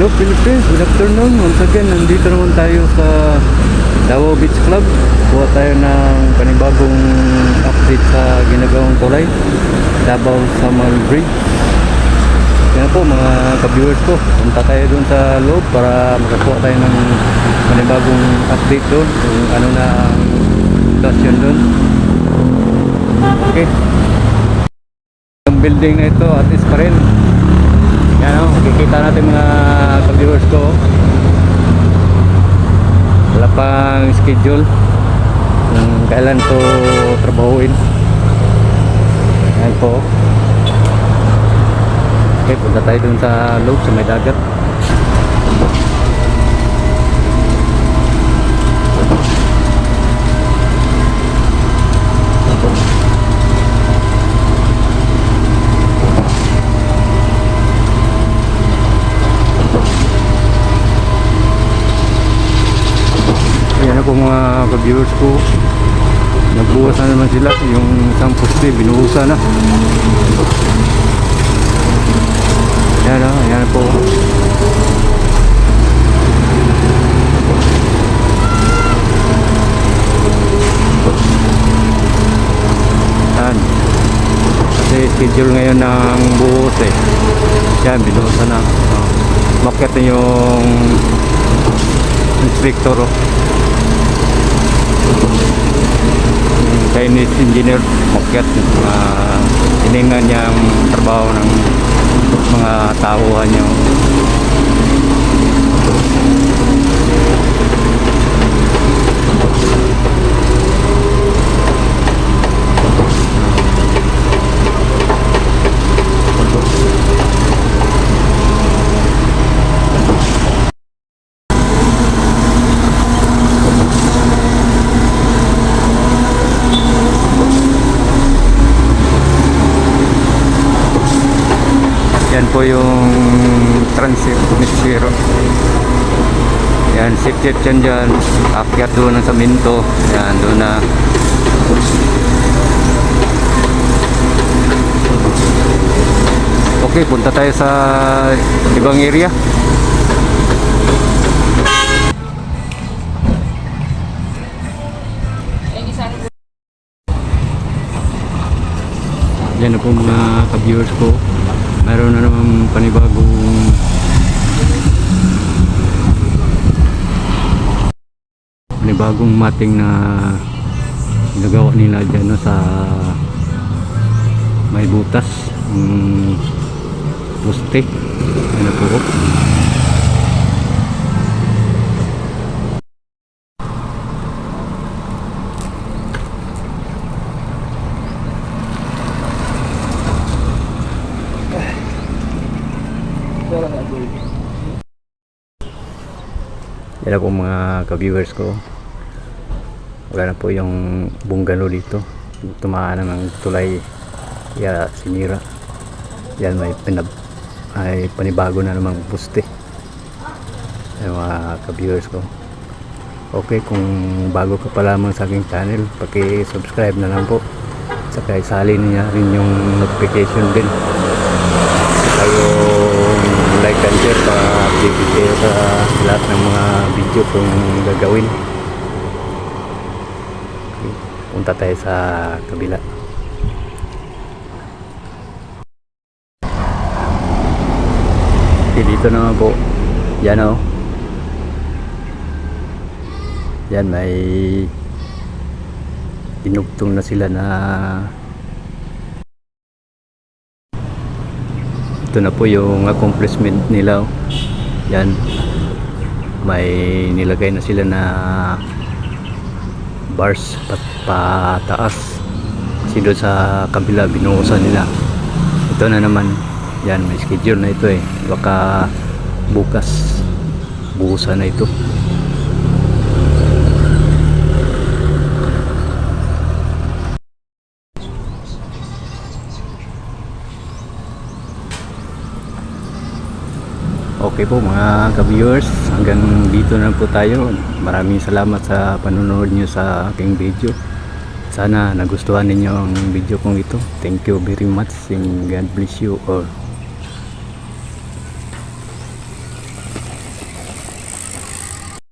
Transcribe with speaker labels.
Speaker 1: Hello Philippines, good afternoon. Once again, nandito naman tayo sa Davao Beach Club. Kuha tayo ng panibagong update sa ginagawang tulay, Davao Samal Bridge. Yan po mga ka-viewers ko, punta tayo dun sa loob para makakuha tayo ng panibagong update dun, kung ano na ang sitwasyon dun. Okay, ang building na ito at least pa rin. Yan o, makikita natin mga ka-viewers ko. Wala pang schedule kung kailan to trabahuin. Yan po. Okay, punta tayo dun sa loob sa may dagat. Ayan po mga ka-viewers ko, nagbuhos na naman sila. Yung isang poste binuhusan na. Ayan o, ayan po. Ayan, kasi schedule ngayon ng buhos eh. Ayan, binuhusan na. Market na yung inspector o. Chinese engineer market, hiningan niya ang trabaho ng mga tauhan niya. Yan po yung transit Mitsiro. Yan, sip-sip dyan. Akyat doon ng saminto. Yan, doon na. Okay, punta tayo sa ibang area. Yan na po mga ka-viewers ko. Meron na naman panibagong mating na nagawa nila dyan no, sa may butas poste. Ano po? Yan po mga ka-viewers ko. Wala na po yung bungalow dito. Tumaan ng tulay. Kaya sinira. Yan may panibago na namang poste. Yan mga ka-viewers ko. Okay, kung bago ka pa lamang sa aking channel, paki-subscribe na lang po. Saka isali niya rin yung notification din. Kayo like and share para update kayo sa lahat ng mga video kong gagawin. Okay, punta tayo sa kabila. Okay, dito naman po. Yan o. Yan, may tinugtong na sila na ito na po yung accomplishment nila. Yan, may nilagay na sila na bars pataas. Kasi doon sa kabila binuhusan nila. Ito na naman. Yan, may schedule na ito eh. Baka bukas buhusan na ito. Okay po mga ka-viewers, hanggang dito na po tayo. Maraming salamat sa panonood nyo sa aking video. Sana nagustuhan ninyo ang video kong ito. Thank you very much and God bless you all.